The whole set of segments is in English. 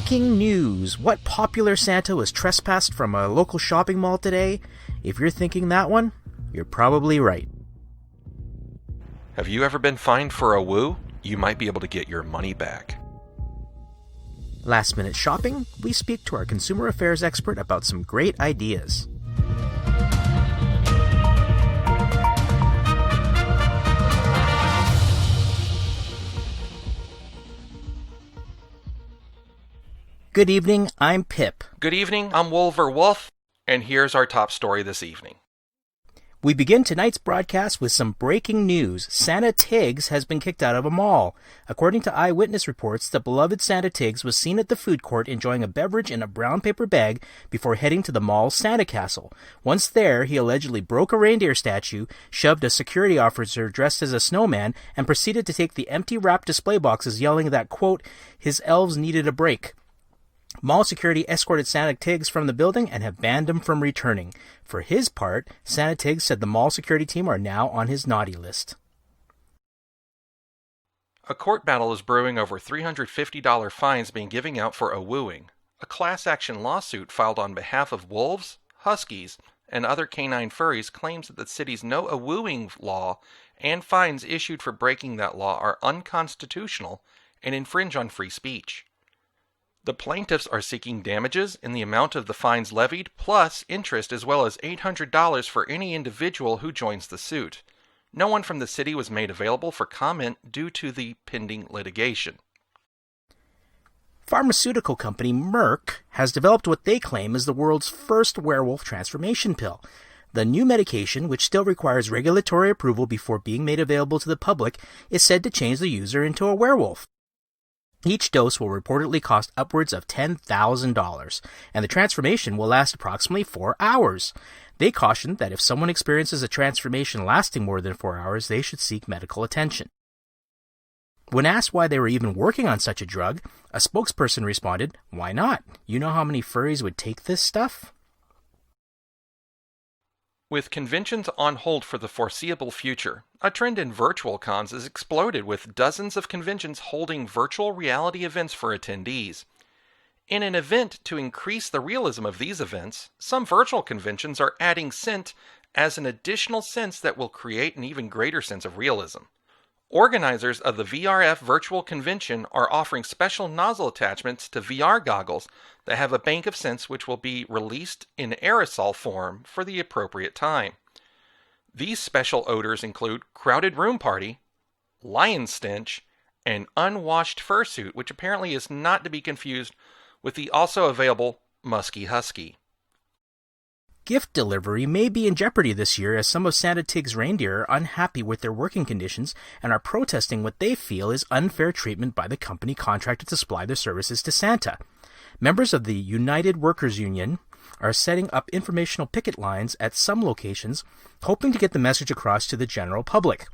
Breaking news! What popular Santa was trespassed from a local shopping mall today? If you're thinking that one, you're probably right. Have you ever been fined for a woo? You might be able to get your money back. Last minute shopping, we speak to our consumer affairs expert about some great ideas. Good evening, I'm Pip. Good evening, I'm Wolever Wolf, and here's our top story this evening. We begin tonight's broadcast with some breaking news. Santa Tiggs has been kicked out of a mall. According to eyewitness reports, the beloved Santa Tiggs was seen at the food court enjoying a beverage in a brown paper bag before heading to the mall's Santa Castle. Once there, he allegedly broke a reindeer statue, shoved a security officer dressed as a snowman, and proceeded to take the empty wrapped display boxes, yelling that, quote, his elves needed a break. Mall security escorted Santa Tiggs from the building and have banned him from returning. For his part, Santa Tiggs said the mall security team are now on his naughty list. A court battle is brewing over $350 fines being given out for a wooing. A class action lawsuit filed on behalf of wolves, huskies, and other canine furries claims that the city's no-a-wooing law and fines issued for breaking that law are unconstitutional and infringe on free speech. The plaintiffs are seeking damages in the amount of the fines levied, plus interest, as well as $800 for any individual who joins the suit. No one from the city was made available for comment due to the pending litigation. Pharmaceutical company Merck has developed what they claim is the world's first werewolf transformation pill. The new medication, which still requires regulatory approval before being made available to the public, is said to change the user into a werewolf. Each dose will reportedly cost upwards of $10,000, and the transformation will last approximately 4 hours. They cautioned that if someone experiences a transformation lasting more than 4 hours, they should seek medical attention. When asked why they were even working on such a drug, a spokesperson responded, "Why not? You know how many furries would take this stuff?" With conventions on hold for the foreseeable future, a trend in virtual cons has exploded with dozens of conventions holding virtual reality events for attendees. In an event to increase the realism of these events, some virtual conventions are adding scent as an additional sense that will create an even greater sense of realism. Organizers of the VRF virtual convention are offering special nozzle attachments to VR goggles that have a bank of scents which will be released in aerosol form for the appropriate time. These special odors include crowded room party, lion stench, and unwashed fursuit, which apparently is not to be confused with the also available musky husky. Gift delivery may be in jeopardy this year as some of Santa Tiggs' reindeer are unhappy with their working conditions and are protesting what they feel is unfair treatment by the company contracted to supply their services to Santa. Members of the United Workers Union are setting up informational picket lines at some locations, hoping to get the message across to the general public.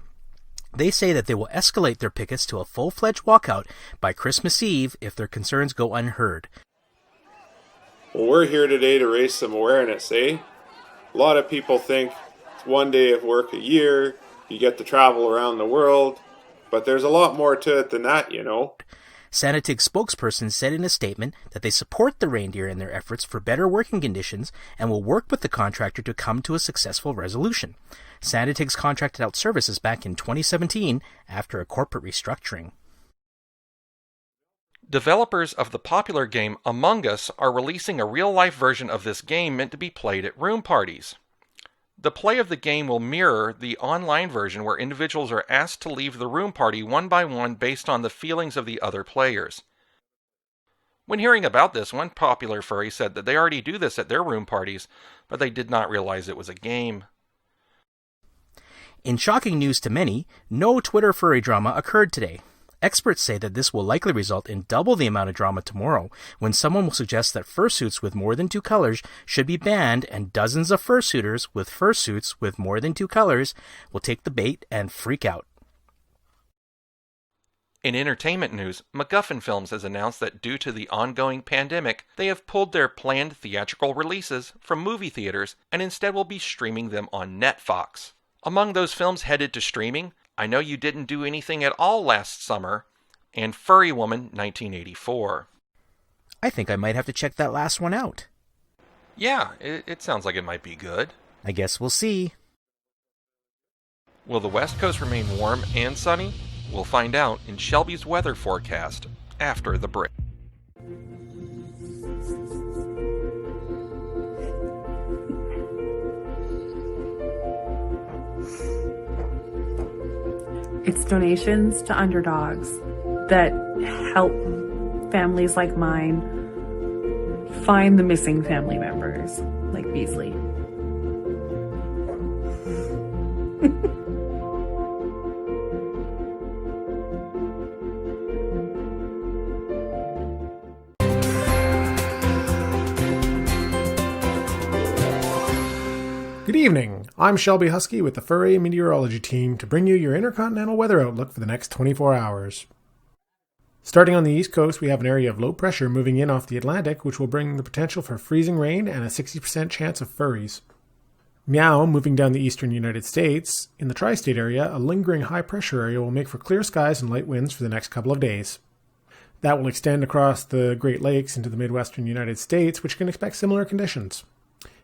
They say that they will escalate their pickets to a full-fledged walkout by Christmas Eve if their concerns go unheard. Well, we're here today to raise some awareness, eh? A lot of people think it's one day of work a year, you get to travel around the world, but there's a lot more to it than that, you know. Santa Tiggs' spokesperson said in a statement that they support the reindeer in their efforts for better working conditions and will work with the contractor to come to a successful resolution. Santa Tiggs contracted out services back in 2017 after a corporate restructuring. Developers of the popular game Among Us are releasing a real-life version of this game meant to be played at room parties. The play of the game will mirror the online version where individuals are asked to leave the room party one by one based on the feelings of the other players. When hearing about this, one popular furry said that they already do this at their room parties, but they did not realize it was a game. In shocking news to many, no Twitter furry drama occurred today. Experts say that this will likely result in double the amount of drama tomorrow, when someone will suggest that fursuits with more than 2 colors should be banned, and dozens of fursuiters with fursuits with more than 2 colors will take the bait and freak out. In entertainment news, MacGuffin Films has announced that due to the ongoing pandemic, they have pulled their planned theatrical releases from movie theaters and instead will be streaming them on Netfox. Among those films headed to streaming, I Know You Didn't Do Anything at All Last Summer, and Furry Woman 1984. I think I might have to check that last one out. Yeah, it sounds like it might be good. I guess we'll see. Will the West Coast remain warm and sunny? We'll find out in Shelby's weather forecast after the break. It's donations to underdogs that help families like mine find the missing family members, like Beasley. Good evening. I'm Shelby Husky with the Furry Meteorology Team to bring you your intercontinental weather outlook for the next 24 hours. Starting on the East Coast, we have an area of low pressure moving in off the Atlantic, which will bring the potential for freezing rain and a 60% chance of furries. Meow, moving down the eastern United States. In the tri-state area, a lingering high pressure area will make for clear skies and light winds for the next couple of days. That will extend across the Great Lakes into the Midwestern United States, which can expect similar conditions.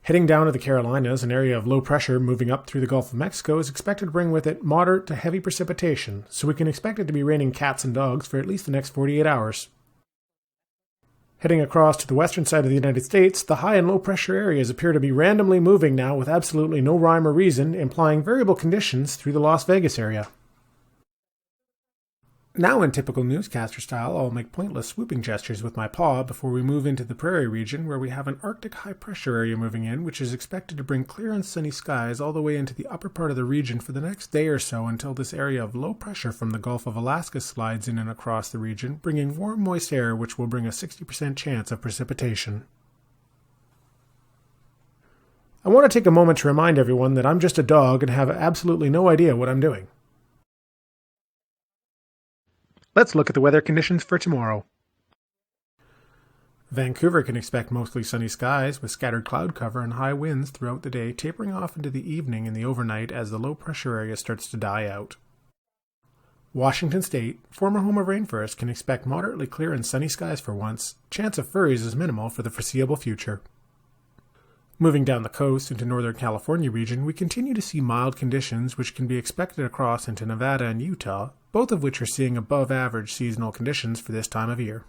Heading down to the Carolinas, an area of low pressure moving up through the Gulf of Mexico is expected to bring with it moderate to heavy precipitation, so we can expect it to be raining cats and dogs for at least the next 48 hours. Heading across to the western side of the United States, the high and low pressure areas appear to be randomly moving now with absolutely no rhyme or reason, implying variable conditions through the Las Vegas area. Now, in typical newscaster style, I'll make pointless swooping gestures with my paw before we move into the prairie region, where we have an Arctic high-pressure area moving in, which is expected to bring clear and sunny skies all the way into the upper part of the region for the next day or so until this area of low pressure from the Gulf of Alaska slides in and across the region, bringing warm, moist air, which will bring a 60% chance of precipitation. I want to take a moment to remind everyone that I'm just a dog and have absolutely no idea what I'm doing. Let's look at the weather conditions for tomorrow. Vancouver can expect mostly sunny skies with scattered cloud cover and high winds throughout the day, tapering off into the evening and the overnight as the low pressure area starts to die out. Washington State, former home of rainforest, can expect moderately clear and sunny skies for once. Chance of furries is minimal for the foreseeable future. Moving down the coast into Northern California region, we continue to see mild conditions which can be expected across into Nevada and Utah, both of which are seeing above average seasonal conditions for this time of year.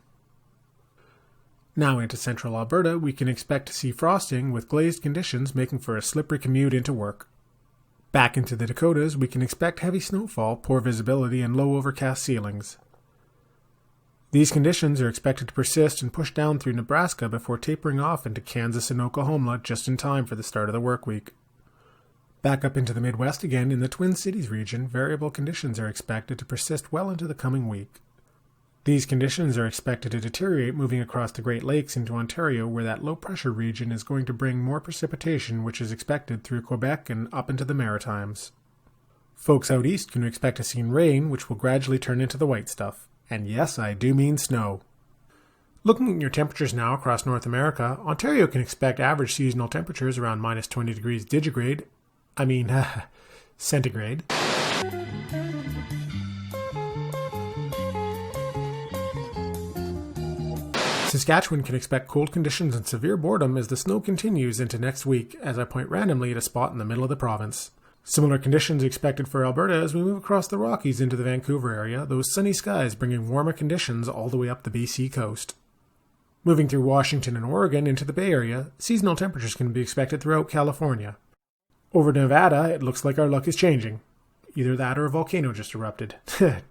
Now into central Alberta, we can expect to see frosting with glazed conditions making for a slippery commute into work. Back into the Dakotas, we can expect heavy snowfall, poor visibility, and low overcast ceilings. These conditions are expected to persist and push down through Nebraska before tapering off into Kansas and Oklahoma just in time for the start of the work week. Back up into the Midwest again, in the Twin Cities region, variable conditions are expected to persist well into the coming week. These conditions are expected to deteriorate moving across the Great Lakes into Ontario, where that low-pressure region is going to bring more precipitation, which is expected through Quebec and up into the Maritimes. Folks out east can expect to see rain, which will gradually turn into the white stuff. And yes, I do mean snow. Looking at your temperatures now across North America, Ontario can expect average seasonal temperatures around minus 20 degrees centigrade. Saskatchewan can expect cold conditions and severe boredom as the snow continues into next week, as I point randomly at a spot in the middle of the province. Similar conditions expected for Alberta as we move across the Rockies into the Vancouver area, those sunny skies bringing warmer conditions all the way up the BC coast. Moving through Washington and Oregon into the Bay Area, seasonal temperatures can be expected throughout California. Over to Nevada, it looks like our luck is changing. Either that or a volcano just erupted.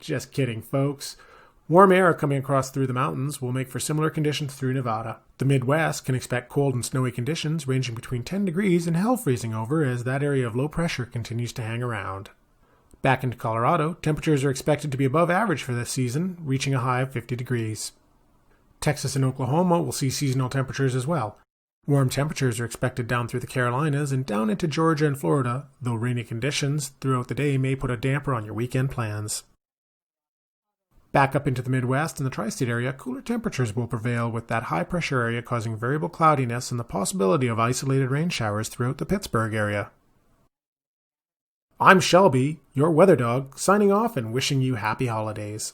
Just kidding, folks. Warm air coming across through the mountains will make for similar conditions through Nevada. The Midwest can expect cold and snowy conditions ranging between 10 degrees and hell freezing over as that area of low pressure continues to hang around. Back into Colorado, temperatures are expected to be above average for this season, reaching a high of 50 degrees. Texas and Oklahoma will see seasonal temperatures as well. Warm temperatures are expected down through the Carolinas and down into Georgia and Florida, though rainy conditions throughout the day may put a damper on your weekend plans. Back up into the Midwest and the tri-state area, cooler temperatures will prevail with that high-pressure area causing variable cloudiness and the possibility of isolated rain showers throughout the Pittsburgh area. I'm Shelby, your weather dog, signing off and wishing you happy holidays.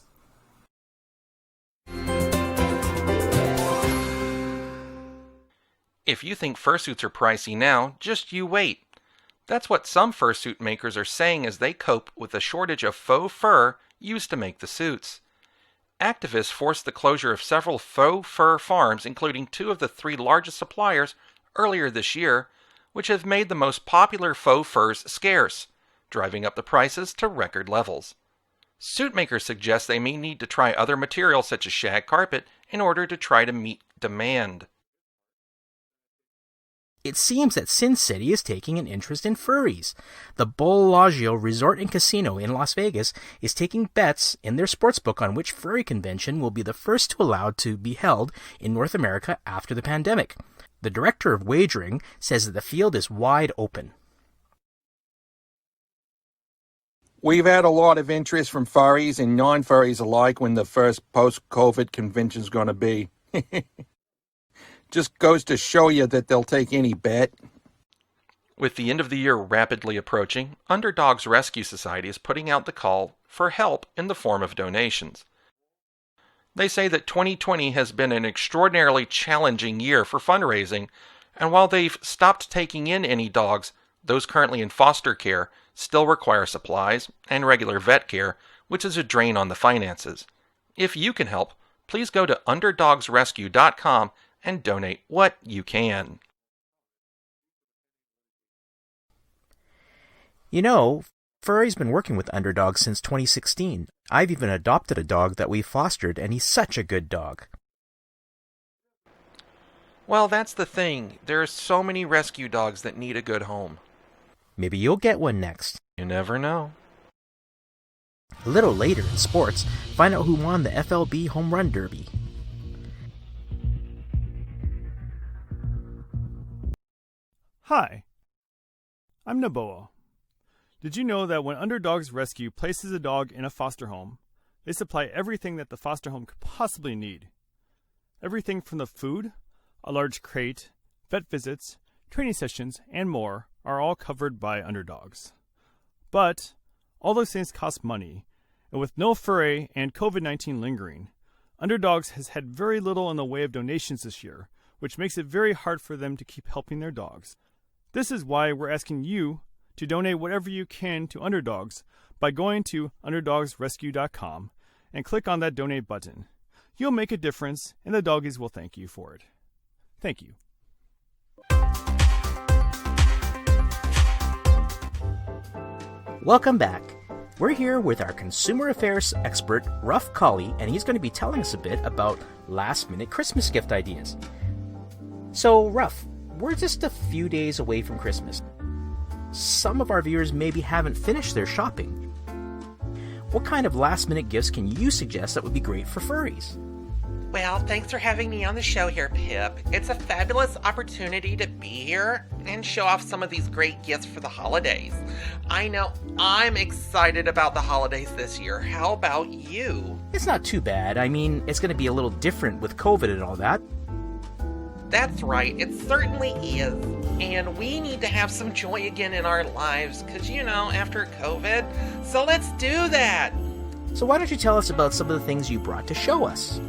If you think fursuits are pricey now, just you wait. That's what some fursuit makers are saying as they cope with the shortage of faux fur used to make the suits. Activists forced the closure of several faux fur farms, including 2 of the 3 largest suppliers, earlier this year, which have made the most popular faux furs scarce, driving up the prices to record levels. Suit makers suggest they may need to try other materials such as shag carpet in order to try to meet demand. It seems that Sin City is taking an interest in furries. The Bellagio Resort and Casino in Las Vegas is taking bets in their sportsbook on which furry convention will be the first to allow to be held in North America after the pandemic. The director of wagering says that the field is wide open. We've had a lot of interest from furries and non-furries alike when the first post-COVID convention's going to be. Just goes to show you that they'll take any bet. With the end of the year rapidly approaching, Underdogs Rescue Society is putting out the call for help in the form of donations. They say that 2020 has been an extraordinarily challenging year for fundraising, and while they've stopped taking in any dogs, those currently in foster care still require supplies and regular vet care, which is a drain on the finances. If you can help, please go to underdogsrescue.com and donate what you can. You know, Furry's been working with Underdogs since 2016. I've even adopted a dog that we fostered, and he's such a good dog. Well, that's the thing. There are so many rescue dogs that need a good home. Maybe you'll get one next. You never know. A little later in sports, find out who won the FLB Home Run Derby. Hi, I'm Naboa. Did you know that when Underdogs Rescue places a dog in a foster home, they supply everything that the foster home could possibly need? Everything from the food, a large crate, vet visits, training sessions, and more are all covered by Underdogs. But all those things cost money, and with no furry and COVID-19 lingering, Underdogs has had very little in the way of donations this year, which makes it very hard for them to keep helping their dogs. This is why we're asking you to donate whatever you can to Underdogs by going to underdogsrescue.com and click on that donate button. You'll make a difference, and the doggies will thank you for it. Thank you. Welcome back. We're here with our consumer affairs expert, Ruff Colley, and he's going to be telling us a bit about last-minute Christmas gift ideas. So, Ruff, we're just a few days away from Christmas. Some of our viewers maybe haven't finished their shopping. What kind of last-minute gifts can you suggest that would be great for furries? Well, thanks for having me on the show here, Pip. It's a fabulous opportunity to be here and show off some of these great gifts for the holidays. I know I'm excited about the holidays this year. How about you? It's not too bad. I mean, it's going to be a little different with COVID and all that. That's right, it certainly is. And we need to have some joy again in our lives, because, after COVID. So let's do that. So why don't you tell us about some of the things you brought to show us?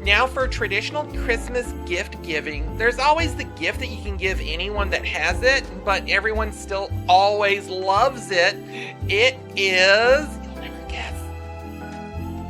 Now for traditional Christmas gift giving, there's always the gift that you can give anyone that has it, but everyone still always loves it. It is, you'll never guess,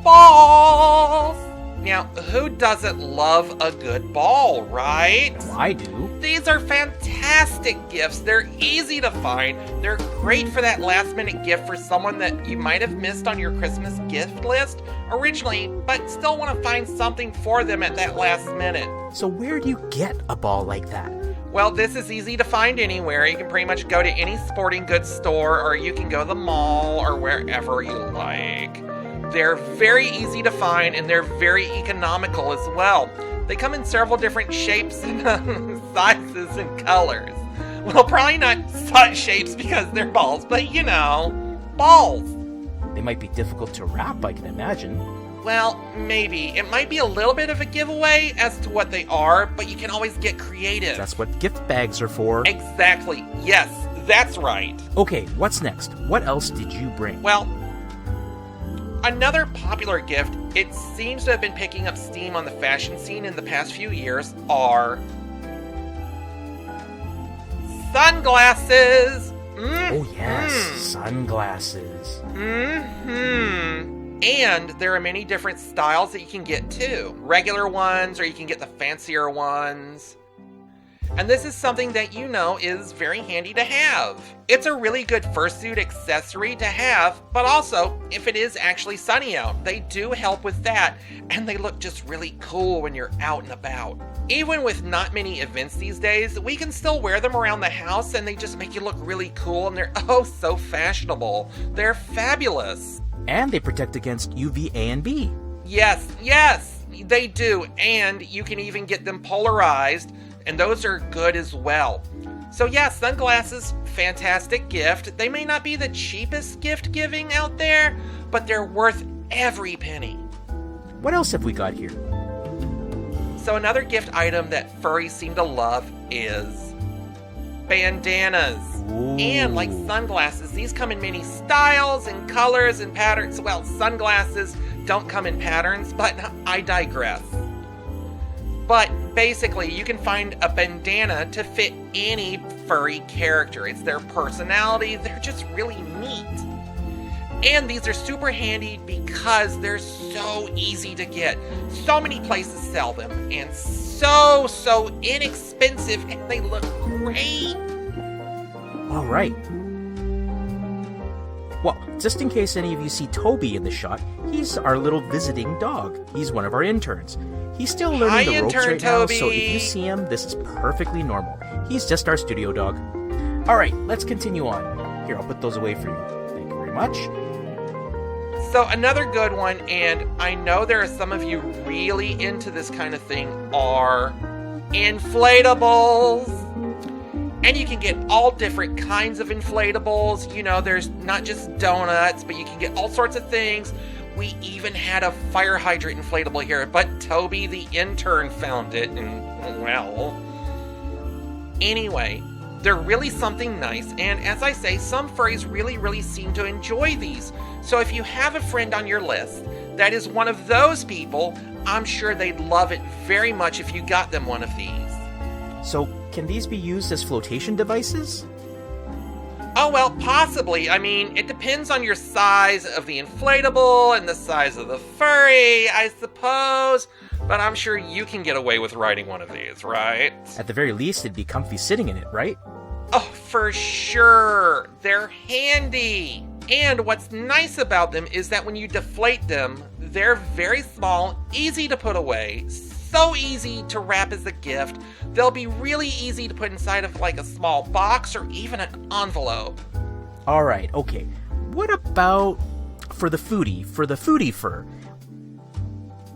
balls! Now, who doesn't love a good ball, right? Well, I do. These are fantastic gifts. They're easy to find. They're great for that last minute gift for someone that you might have missed on your Christmas gift list originally, but still want to find something for them at that last minute. So where do you get a ball like that? Well, this is easy to find anywhere. You can pretty much go to any sporting goods store, or you can go to the mall, or wherever you like. They're very easy to find, and they're very economical as well. They come in several different shapes and sizes and colors. Well, probably not such shapes because they're balls, but balls. They might be difficult to wrap, I can imagine. Well, maybe. It might be a little bit of a giveaway as to what they are, but you can always get creative. That's what gift bags are for. Exactly. Yes, that's right. Okay, what's next? What else did you bring? Well, another popular gift, it seems to have been picking up steam on the fashion scene in the past few years, are sunglasses. Oh, yes, sunglasses. And there are many different styles that you can get too. Regular ones, or you can get the fancier ones. And this is something that you know is very handy to have. It's a really good fursuit accessory to have, but also, if it is actually sunny out, they do help with that, and they look just really cool when you're out and about. Even with not many events these days, we can still wear them around the house, and they just make you look really cool, and they're oh so fashionable. They're fabulous. And they protect against UVA and B. Yes, they do, and you can even get them polarized, and those are good as well. So yeah, sunglasses, fantastic gift. They may not be the cheapest gift giving out there, but they're worth every penny. What else have we got here? So another gift item that furries seem to love is bandanas. Ooh. And like sunglasses, these come in many styles and colors and patterns. Well, sunglasses don't come in patterns, but I digress. But basically, you can find a bandana to fit any furry character. It's their personality. They're just really neat. And these are super handy because they're so easy to get. So many places sell them, and so inexpensive, and they look great. All right. Well, just in case any of you see Toby in the shot, he's our little visiting dog. He's one of our interns. He's still learning the ropes right now, so if you see him, this is perfectly normal. He's just our studio dog. All right, let's continue on. Here, I'll put those away for you. Thank you very much. So another good one, and I know there are some of you really into this kind of thing, are inflatables. And you can get all different kinds of inflatables. You know, there's not just donuts, but you can get all sorts of things. We even had a fire hydrant inflatable here, but Toby, the intern, found it, and, well... Anyway, they're really something nice, and as I say, some furries really seem to enjoy these. So if you have a friend on your list that is one of those people, I'm sure they'd love it very much if you got them one of these. So, can these be used as flotation devices? Oh, well, possibly. I mean, it depends on your size of the inflatable and the size of the furry, I suppose. But I'm sure you can get away with riding one of these, right? At the very least, it'd be comfy sitting in it, right? Oh, for sure. They're handy. And what's nice about them is that when you deflate them, they're very small, easy to put away, so easy to wrap as a gift. They'll be really easy to put inside of like a small box or even an envelope. All right, okay. What about for the foodie fur?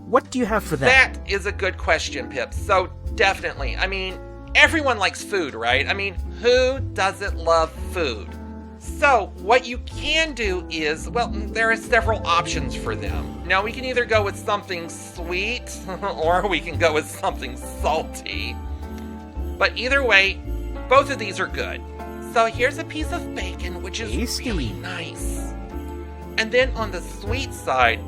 What do you have for that? That is a good question, Pip. So definitely, I mean, everyone likes food, right? I mean, who doesn't love food? So what you can do is, well, there are several options for them. Now, we can either go with something sweet, or we can go with something salty. But either way, both of these are good. So here's a piece of bacon, which is tasty. Really nice. And then on the sweet side,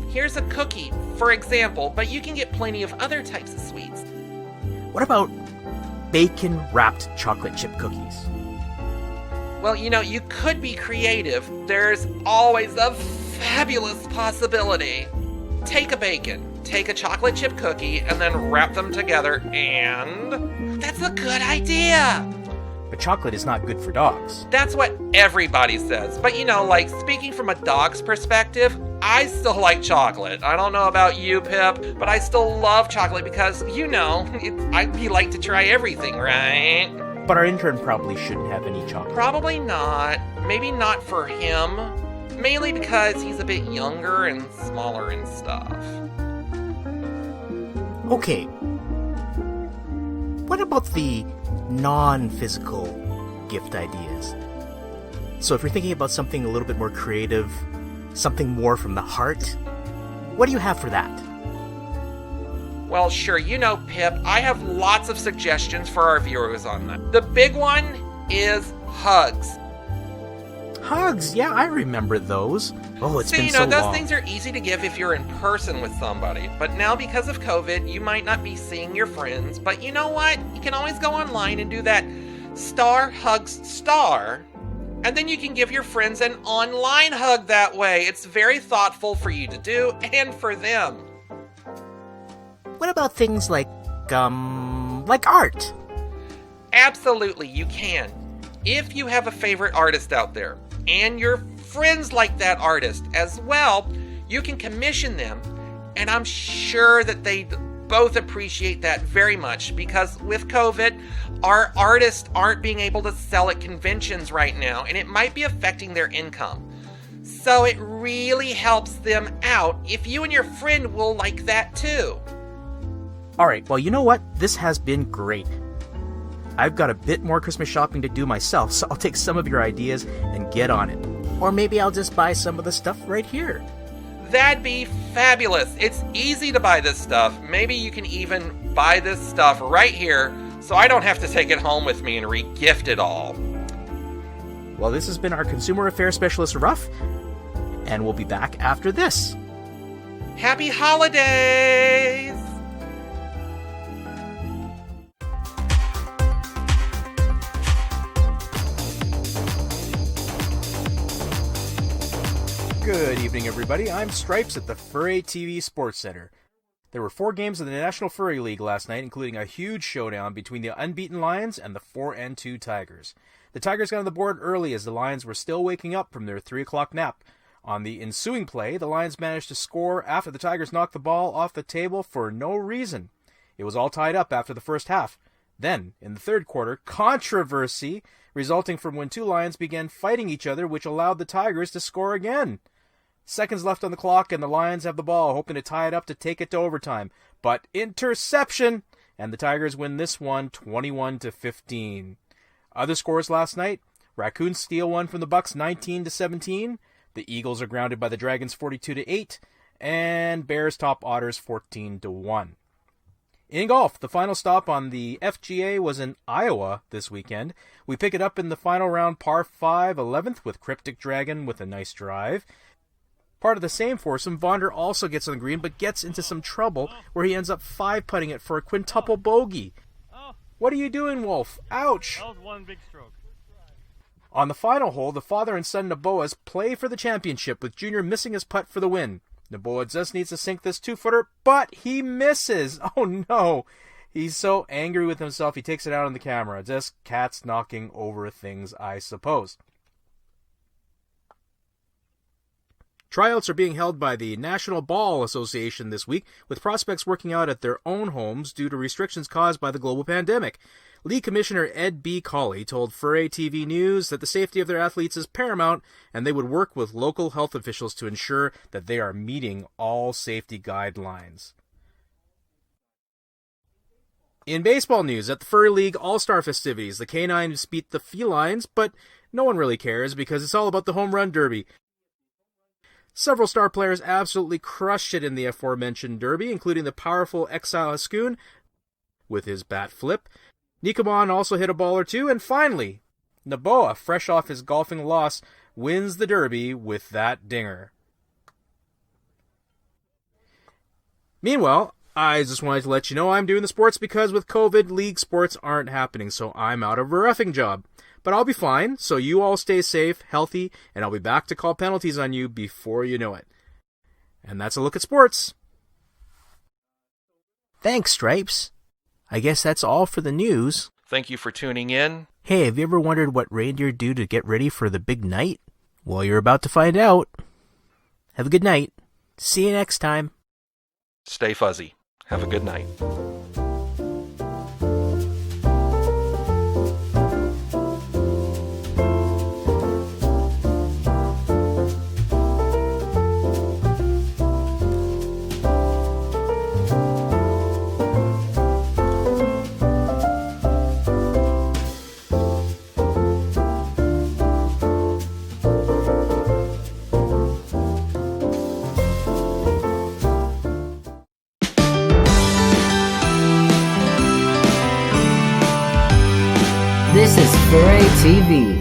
here's a cookie, for example, but you can get plenty of other types of sweets. What about bacon-wrapped chocolate chip cookies? Well, you know, you could be creative. There's always a fabulous possibility. Take a bacon, take a chocolate chip cookie, and then wrap them together, and that's a good idea. But chocolate is not good for dogs. That's what everybody says. But you know, like, speaking from a dog's perspective, I still like chocolate. I don't know about you, Pip, but I still love chocolate because, you know, we like to try everything, right? But our intern probably shouldn't have any chocolate. Probably not. Maybe not for him. Mainly because he's a bit younger and smaller and stuff. Okay. What about the non-physical gift ideas? So if you're thinking about something a little bit more creative, something more from the heart, what do you have for that? Well, sure, you know, Pip, I have lots of suggestions for our viewers on that. The big one is hugs. Hugs, yeah, I remember those. Oh, it's been you so know, those long. things are easy to give if you're in person with somebody. But now, because of COVID, you might not be seeing your friends. But you know what? You can always go online and do that Star hugs star, and then you can give your friends an online hug that way. It's very thoughtful for you to do and for them. What about things like art? Absolutely, you can. If you have a favorite artist out there, and your friends like that artist as well, you can commission them, and I'm sure that they'd both appreciate that very much, because with COVID, our artists aren't being able to sell at conventions right now, and it might be affecting their income. So it really helps them out if you and your friend will like that too. Alright, well, you know what? This has been great. I've got a bit more Christmas shopping to do myself, so I'll take some of your ideas and get on it. Or maybe I'll just buy some of the stuff right here. That'd be fabulous. It's easy to buy this stuff. Maybe you can even buy this stuff right here, so I don't have to take it home with me and re-gift it all. Well, this has been our Consumer Affairs Specialist, Ruff, and we'll be back after this. Happy holidays! Good evening, everybody. I'm Strypes at the Furry TV Sports Center. There were 4 games of the National Furry League last night, including a huge showdown between the unbeaten Lions and the 4-2 Tigers. The Tigers got on the board early as the Lions were still waking up from their 3 o'clock nap. On the ensuing play, the Lions managed to score after the Tigers knocked the ball off the table for no reason. It was all tied up after the first half. Then, in the third quarter, controversy resulting from when 2 Lions began fighting each other, which allowed the Tigers to score again. Seconds left on the clock, and the Lions have the ball, hoping to tie it up to take it to overtime. But interception! And the Tigers win this one 21-15. Other scores last night: Raccoons steal one from the Bucks 19-17. The Eagles are grounded by the Dragons 42-8. And Bears top Otters 14-1. In golf, the final stop on the FGA was in Iowa this weekend. We pick it up in the final round par 5 11th with Cryptic Dragon with a nice drive. Part of the same foursome, Vonder also gets on the green, but gets into some trouble where he ends up 5-putting it for a quintuple bogey. What are you doing, Wolf? Ouch! That was one big stroke. On the final hole, the father and son Naboas play for the championship, with Junior missing his putt for the win. Naboa just needs to sink this 2-footer, but he misses! Oh no! He's so angry with himself, he takes it out on the camera. Just cats knocking over things, I suppose. Tryouts are being held by the National Ball Association this week, with prospects working out at their own homes due to restrictions caused by the global pandemic. League Commissioner Ed B. Colley told Furry TV News that the safety of their athletes is paramount, and they would work with local health officials to ensure that they are meeting all safety guidelines. In baseball news, at the Furry League All-Star festivities, the canines beat the felines, but no one really cares because it's all about the home run derby. Several star players absolutely crushed it in the aforementioned derby, including the powerful Exile Haskun with his bat flip. Nikomon also hit a ball or two, and finally, Naboa, fresh off his golfing loss, wins the derby with that dinger. Meanwhile, I just wanted to let you know I'm doing the sports because with COVID, league sports aren't happening, so I'm out of a reffing job. But I'll be fine, so you all stay safe, healthy, and I'll be back to call penalties on you before you know it. And that's a look at sports. Thanks, Strypes. I guess that's all for the news. Thank you for tuning in. Hey, have you ever wondered what reindeer do to get ready for the big night? Well, you're about to find out. Have a good night. See you next time. Stay fuzzy. Have a good night. This is Furry TV.